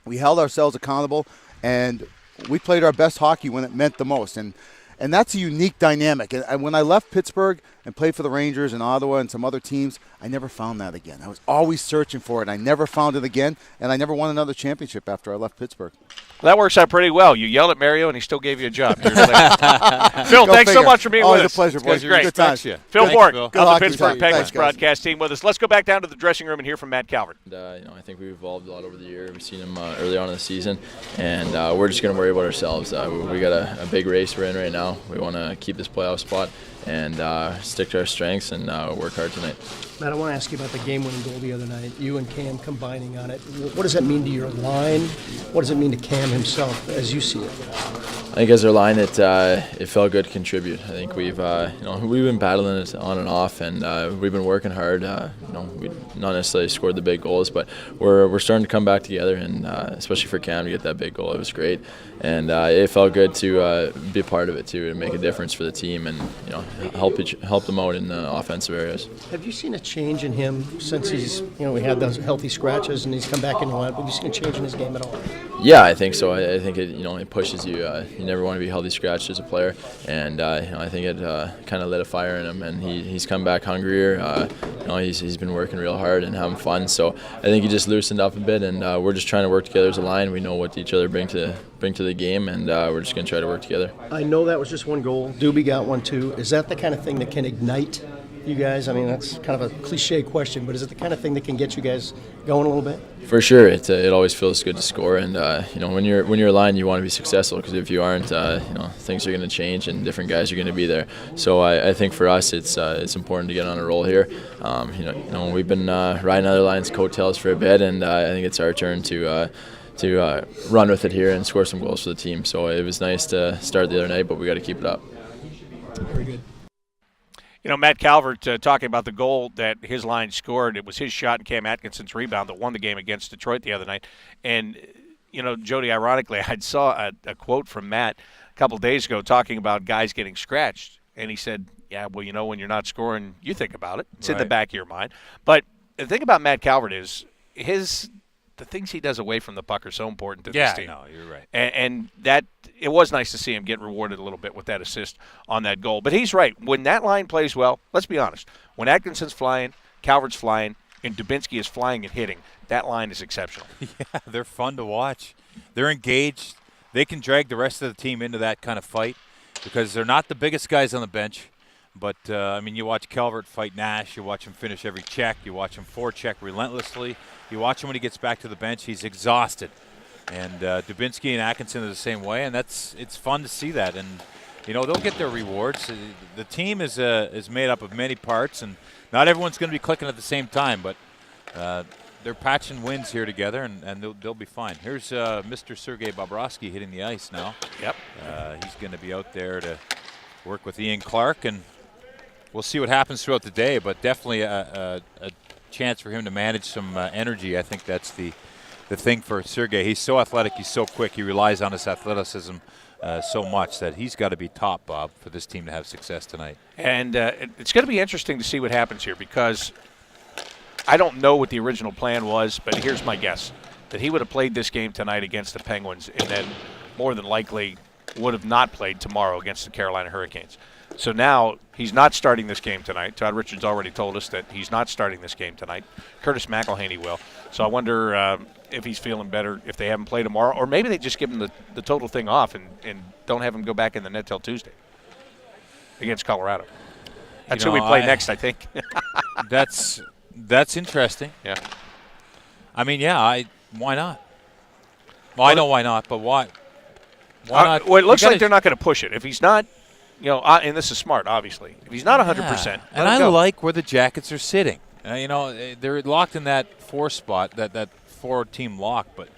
We held ourselves accountable, and we played our best hockey when it meant the most. And that's a unique dynamic. And when I left Pittsburgh and played for the Rangers and Ottawa and some other teams, I never found that again. I was always searching for it. I never found it again, and I never won another championship after I left Pittsburgh. Well, that works out pretty well. You yelled at Mario, and he still gave you a job. Phil, thanks so much for being with us. Always a pleasure, boys. Great. Good times. Phil Bork of the luck. Pittsburgh Penguins Thanks, broadcast team with us. Let's go back down to the dressing room and hear from Matt Calvert. I think we've evolved a lot over the year. We've seen him early on in the season, and we're just going to worry about ourselves. We got a big race we're in right now. We want to keep this playoff spot, and stick to our strengths and work hard tonight. Matt, I want to ask you about the game-winning goal the other night. You and Cam combining on it. What does that mean to your line? What does it mean to Cam himself, as you see it? I think as our line, it felt good to contribute. I think we've been battling it on and off, and we've been working hard. We not necessarily scored the big goals, but we're starting to come back together, and especially for Cam to get that big goal, it was great, and it felt good to be a part of it too, to make a difference for the team, and help them out in the offensive areas. Have you seen a change in him since he's we had those healthy scratches and he's come back in the lineup? Have you seen a change in his game at all? Yeah, I think so. I think it pushes you. You never want to be healthy scratched as a player, and I think it kind of lit a fire in him, and he's come back hungrier. He's been working real hard and having fun. So I think he just loosened up a bit, and we're just trying to work together as a line. We know what each other bring to the game, and we're just going to try to work together. I know that was just one goal. Doobie got one too. Is that the kind of thing that can ignite you guys? I mean, that's kind of a cliche question, but is it the kind of thing that can get you guys going a little bit? For sure, it always feels good to score, and when you're a line, you want to be successful, because if you aren't, things are going to change, and different guys are going to be there. So I think for us, it's important to get on a roll here. We've been riding other lines' coattails for a bit, and I think it's our turn to run with it here and score some goals for the team. So it was nice to start the other night, but we got to keep it up. Very good. Matt Calvert talking about the goal that his line scored. It was his shot and Cam Atkinson's rebound that won the game against Detroit the other night. And, Jody, ironically, I saw a quote from Matt a couple days ago talking about guys getting scratched. And he said, yeah, well, when you're not scoring, you think about it. It's in the back of your mind. But the thing about Matt Calvert is the things he does away from the puck are so important to this team. Yeah, no, you're right. And that it was nice to see him get rewarded a little bit with that assist on that goal. But he's right. When that line plays well, let's be honest, when Atkinson's flying, Calvert's flying, and Dubinsky is flying and hitting, that line is exceptional. Yeah, they're fun to watch. They're engaged. They can drag the rest of the team into that kind of fight because they're not the biggest guys on the bench. But, you watch Calvert fight Nash. You watch him finish every check. You watch him forecheck relentlessly. You watch him when he gets back to the bench. He's exhausted. And Dubinsky and Atkinson are the same way, and it's fun to see that. And, they'll get their rewards. The team is made up of many parts, and not everyone's going to be clicking at the same time. But they're patching wins here together, and they'll be fine. Here's Mr. Sergei Bobrovsky hitting the ice now. Yep. He's going to be out there to work with Ian Clark, and we'll see what happens throughout the day, but definitely a chance for him to manage some energy. I think that's the thing for Sergei. He's so athletic. He's so quick. He relies on his athleticism so much that he's got to be top, Bob, for this team to have success tonight. And it's going to be interesting to see what happens here because I don't know what the original plan was, but here's my guess, that he would have played this game tonight against the Penguins and then more than likely would have not played tomorrow against the Carolina Hurricanes. So now he's not starting this game tonight. Todd Richards already told us that he's not starting this game tonight. Curtis McElhaney will. So I wonder if he's feeling better if they haven't played tomorrow, or maybe they just give him the total thing off and don't have him go back in the net till Tuesday against Colorado. That's who we play next, I think. That's interesting. Yeah. Why not? Well, I know why not, but why? Why not? Well, it looks like they're not going to push it. If he's not, and this is smart, obviously. If he's not 100%, and I like where the Jackets are sitting. They're locked in that 4 spot, that 4-team lock. But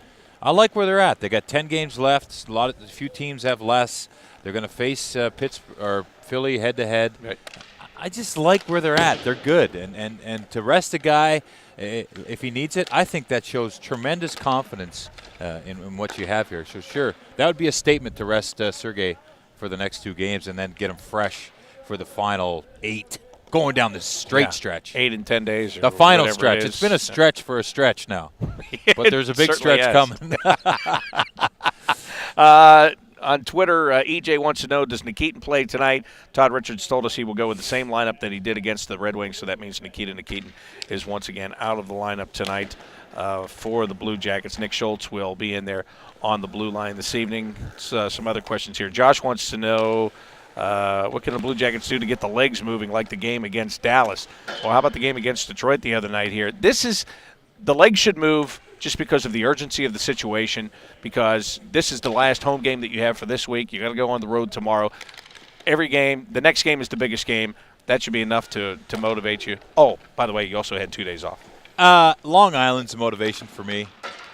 I like where they're at. They got 10 games left. A few teams have less. They're going to face Pittsburgh or Philly head to head. Right. I just like where they're at. They're good, and to rest a guy if he needs it, I think that shows tremendous confidence in what you have here. So sure, that would be a statement to rest Sergei for the next 2 games and then get him fresh for the final 8, going down this straight stretch. 8 in 10 days. The final stretch. It's been a stretch for a stretch now, but there's a big stretch coming. On Twitter, EJ wants to know, does Nikitin play tonight? Todd Richards told us he will go with the same lineup that he did against the Red Wings, so that means Nikita Nikitin is once again out of the lineup tonight for the Blue Jackets. Nick Schultz will be in there on the blue line this evening. Some other questions here. Josh wants to know, what can the Blue Jackets do to get the legs moving like the game against Dallas? Well, how about the game against Detroit the other night here? The legs should move just because of the urgency of the situation, because this is the last home game that you have for this week. You got to go on the road tomorrow. every game. The next game is the biggest game. That should be enough to motivate you. Oh, by the way, you also had 2 days off. Long Island's a motivation for me.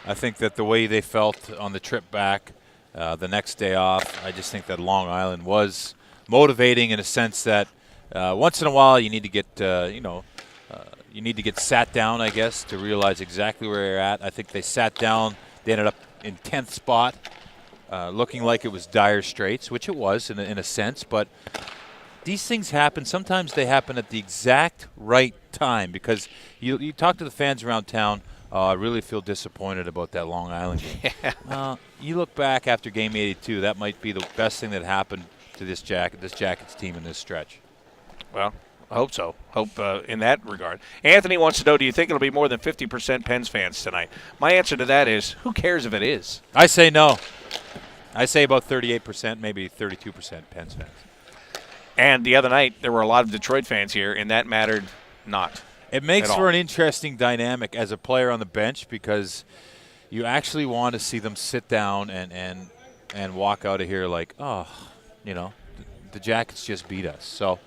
I think that the way they felt on the trip back, the next day off, I just think that Long Island was motivating in a sense that once in a while you need to get, you need to get sat down, I guess, to realize exactly where you're at. I think they sat down. They ended up in 10th spot, looking like it was dire straits, which it was in a sense, but these things happen. Sometimes they happen at the exact right time because you talk to the fans around town. I really feel disappointed about that Long Island game. You look back after Game 82, that might be the best thing that happened to this Jackets team in this stretch. Well, I hope so. Hope in that regard. Anthony wants to know, do you think it'll be more than 50% Pens fans tonight? My answer to that is, who cares if it is? I say no. I say about 38%, maybe 32% Pens fans. And the other night, there were a lot of Detroit fans here, and that mattered not. It makes for an interesting dynamic as a player on the bench because you actually want to see them sit down and walk out of here like, oh, the Jackets just beat us. So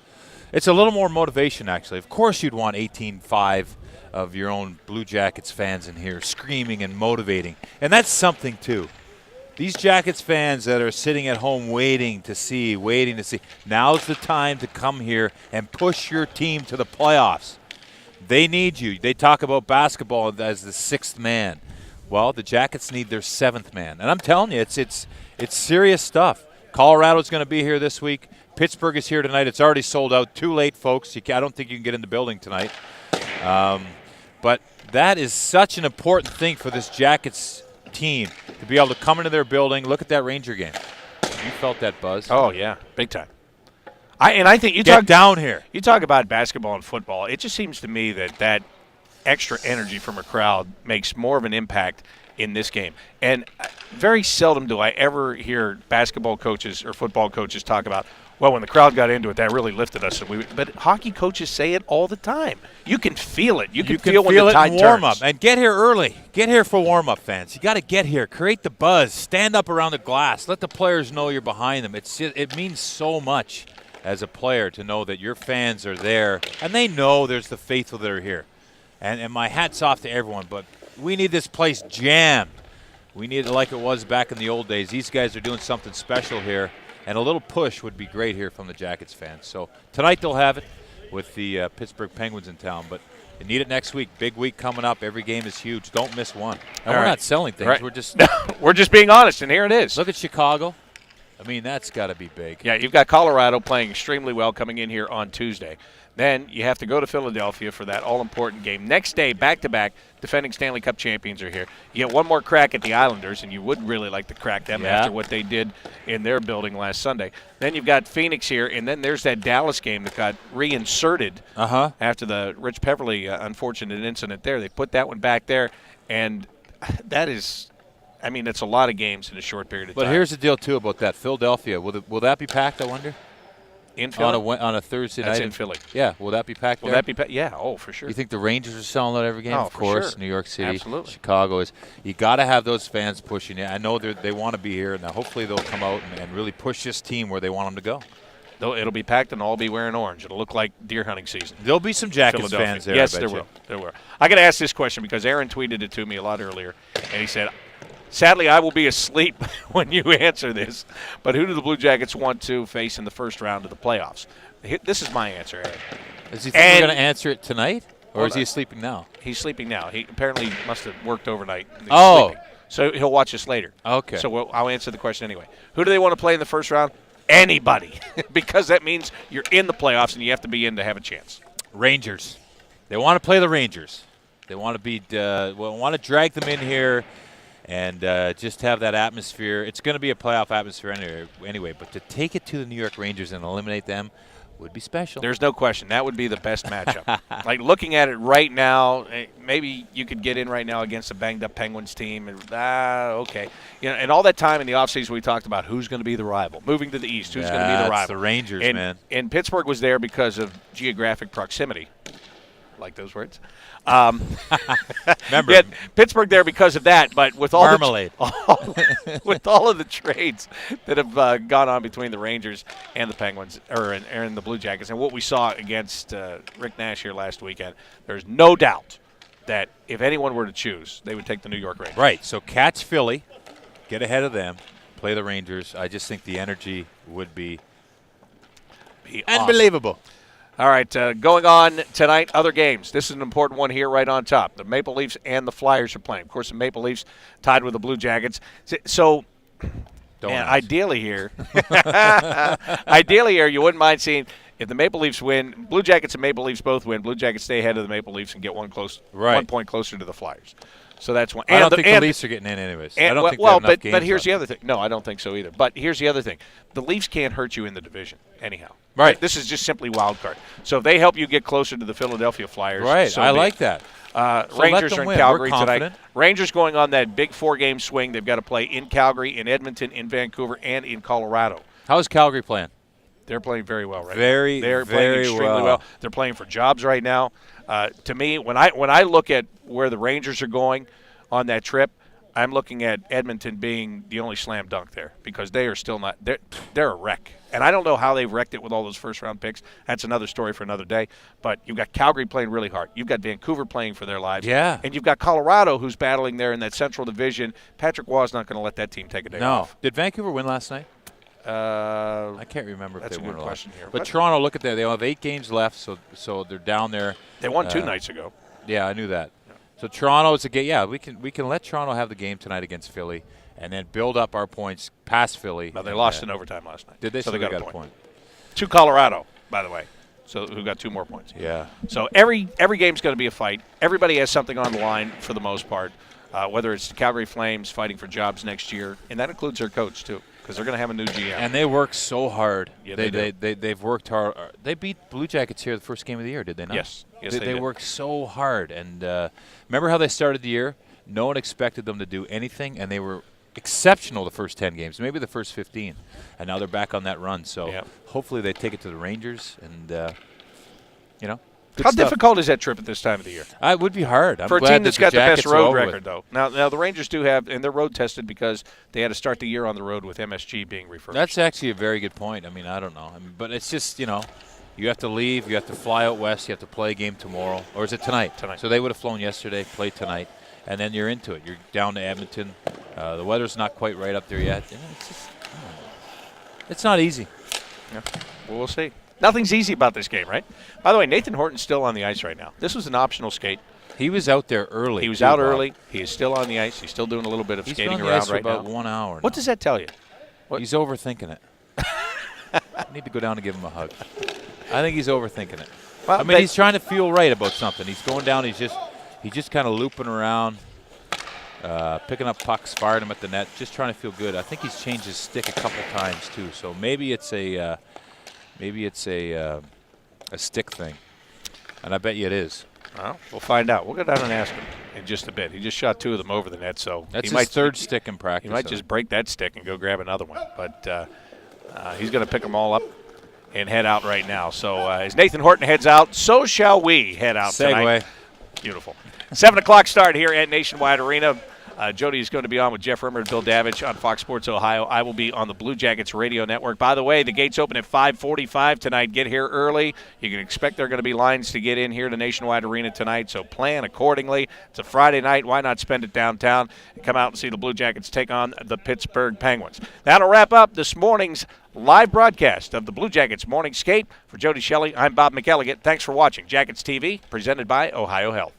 it's a little more motivation, actually. Of course you'd want 18-5 of your own Blue Jackets fans in here screaming and motivating. And that's something, too. These Jackets fans that are sitting at home waiting to see, now's the time to come here and push your team to the playoffs. They need you. They talk about basketball as the 6th man. Well, the Jackets need their 7th man. And I'm telling you, it's serious stuff. Colorado's going to be here this week. Pittsburgh is here tonight. It's already sold out. Too late, folks. I don't think you can get in the building tonight. But that is such an important thing for this Jackets team to be able to come into their building. Look at that Ranger game. You felt that buzz. Oh, yeah. Big time. I think you Get talk down here. You talk about basketball and football. It just seems to me that extra energy from a crowd makes more of an impact in this game. And very seldom do I ever hear basketball coaches or football coaches talk about, well, when the crowd got into it, that really lifted us. But hockey coaches say it all the time. You can feel it. You can feel when the tide turns. Warm up and get here early. Get here for warm up, fans. You got to get here. Create the buzz. Stand up around the glass. Let the players know you're behind them. It means so much as a player to know that your fans are there, and they know there's the faithful that are here. And my hat's off to everyone, but we need this place jammed. We need it like it was back in the old days. These guys are doing something special here, and a little push would be great here from the Jackets fans. So tonight they'll have it with the Pittsburgh Penguins in town, but they need it next week. Big week coming up. Every game is huge. Don't miss one. And we're not selling things. Right. We're just being honest, and here it is. Look at Chicago. I mean, that's got to be big. Yeah, you've got Colorado playing extremely well coming in here on Tuesday. Then you have to go to Philadelphia for that all-important game. Next day, back-to-back, defending Stanley Cup champions are here. You get one more crack at the Islanders, and you would really like to crack them after what they did in their building last Sunday. Then you've got Phoenix here, and then there's that Dallas game that got reinserted after the Rich Peverly unfortunate incident there. They put that one back there, and that is – I mean, it's a lot of games in a short period of time. But here's the deal, too, about that. Philadelphia, will that be packed, I wonder? In Philly? On a Thursday night? That's in Philly. Yeah. Will that be packed Will there? that be packed? Yeah. Oh, for sure. You think the Rangers are selling out every game? Oh, of course. sure. New York City. Absolutely. Chicago is. You got to have those fans pushing you. I know they want to be here. Now, hopefully they'll come out and really push this team where they want them to go. It'll be packed and all be wearing orange. It'll look like deer hunting season. There'll be some Jackets fans there. Yes, there will. There will. I got to ask this question because Aaron tweeted it to me a lot earlier, and he said, sadly, I will be asleep when you answer this, but who do the Blue Jackets want to face in the first round of the playoffs? This is my answer, Aaron. Does he think we're going to answer it tonight, or is he sleeping now? He's sleeping now. He apparently must have worked overnight. He's sleeping. So he'll watch us later. Okay. So I'll answer the question anyway. Who do they want to play in the first round? Anybody, because that means you're in the playoffs and you have to be in to have a chance. Rangers. They want to play the Rangers. They want to drag them in here and just have that atmosphere. It's going to be a playoff atmosphere anyway, but to take it to the New York Rangers and eliminate them would be special. There's no question. That would be the best matchup. Like looking at it right now, maybe you could get in right now against a banged-up Penguins team. And, okay. And all that time in the offseason we talked about who's going to be the rival. Moving to the East, who's going to be the rival. It's the Rangers, man. And Pittsburgh was there because of geographic proximity. like those words. Remember, You had Pittsburgh there because of that, but with all Marmalade. with all of the trades that have gone on between the Rangers and the Penguins, and the Blue Jackets, and what we saw against Rick Nash here last weekend, there's no doubt that if anyone were to choose, they would take the New York Rangers. Right. So catch Philly, get ahead of them, play the Rangers. I just think the energy would be Awesome. unbelievable. All right, going on tonight, other games. This is an important one here right on top. The Maple Leafs and the Flyers are playing. Of course, the Maple Leafs tied with the Blue Jackets. So, man, ideally here, you wouldn't mind seeing if the Maple Leafs win, Blue Jackets and Maple Leafs both win, Blue Jackets stay ahead of the Maple Leafs and get one point closer to the Flyers. So that's one. I don't think the Leafs are getting in anyways. I don't think they have enough games but here's left. the other thing. No, I don't think so either. But here's the other thing. The Leafs can't hurt you in the division anyhow. Right. This is just simply wild card. So if they help you get closer to the Philadelphia Flyers. Right. So I like that. Rangers let them are in win. Calgary We're tonight. confident. Rangers going on that big 4-game swing. They've got to play in Calgary, in Edmonton, in Vancouver, and in Colorado. How's Calgary playing? They're playing very well right Very, now. They're very playing extremely well. They're playing for jobs right now. To me, when I look at where the Rangers are going on that trip, I'm looking at Edmonton being the only slam dunk there because they are still not – they're a wreck. And I don't know how they've wrecked it with all those first-round picks. That's another story for another day. But you've got Calgary playing really hard. You've got Vancouver playing for their lives. Yeah. And you've got Colorado who's battling there in that Central Division. Patrick Waugh's not going to let that team take a day off. Did Vancouver win last night? I I can't remember if that's they a won good or question lost. here. But What? Toronto, look at that. They have 8 games left, so they're down there. They won 2 nights ago. Yeah, I knew that. So Toronto is a game. Yeah, we can let Toronto have the game tonight against Philly, and then build up our points past Philly. No, they lost in overtime last night. Did they? So they got a point. To Colorado, by the way. So who got 2 more points. Yeah. So every game's going to be a fight. Everybody has something on the line for the most part, whether it's the Calgary Flames fighting for jobs next year, and that includes their coach too, because they're going to have a new GM. And they work so hard. Yeah, they've worked hard. They beat Blue Jackets here the first game of the year, did they not? Yes. Yes, they they did. worked so hard. And remember how they started the year? No one expected them to do anything, and they were exceptional the first 10 games, maybe the first 15. And now they're back on that run. So hopefully they take it to the Rangers and, good How stuff. difficult is that trip at this time of the year? It would be hard. I'm For a glad team that's that got the best Jackets are road over record, with. though. Now the Rangers do have, and they're road tested because they had to start the year on the road with MSG being refurbished. That's actually a very good point. I mean, I don't know. But it's just, you have to leave. You have to fly out west. You have to play a game tomorrow. Or is it tonight? Tonight. So they would have flown yesterday, play tonight, and then you're into it. You're down to Edmonton. The weather's not quite right up there yet. It's just, it's not easy. Yeah. Well, we'll see. Nothing's easy about this game, right? By the way, Nathan Horton's still on the ice right now. This was an optional skate. He was out there early. He was too, out Bob. early. He is still on the ice. He's still doing a little bit of He's skating been on the around ice for right about now. 1 hour. What does that tell you? He's overthinking it. I need to go down and give him a hug. I think he's overthinking it. Well, I mean, he's trying to feel right about something. He's going down. He's just kind of looping around, picking up pucks, firing them at the net, just trying to feel good. I think he's changed his stick a couple times too. So maybe it's a stick thing, and I bet you it is. Well, we'll find out. We'll go down and ask him in just a bit. He just shot 2 of them over the net, so That's he his might third stick in practice. He might just break that stick and go grab another one. But he's going to pick them all up and head out right now. So as Nathan Horton heads out, so shall we head out tonight. Beautiful. 7 o'clock start here at Nationwide Arena. Jody is going to be on with Jeff Rimmer and Bill Davidge on Fox Sports Ohio. I will be on the Blue Jackets radio network. By the way, the gates open at 5:45 tonight. Get here early. You can expect there are going to be lines to get in here to Nationwide Arena tonight, so plan accordingly. It's a Friday night. Why not spend it downtown and come out and see the Blue Jackets take on the Pittsburgh Penguins? That'll wrap up this morning's live broadcast of the Blue Jackets Morning Skate. For Jody Shelley, I'm Bob McElligott. Thanks for watching Jackets TV, presented by Ohio Health.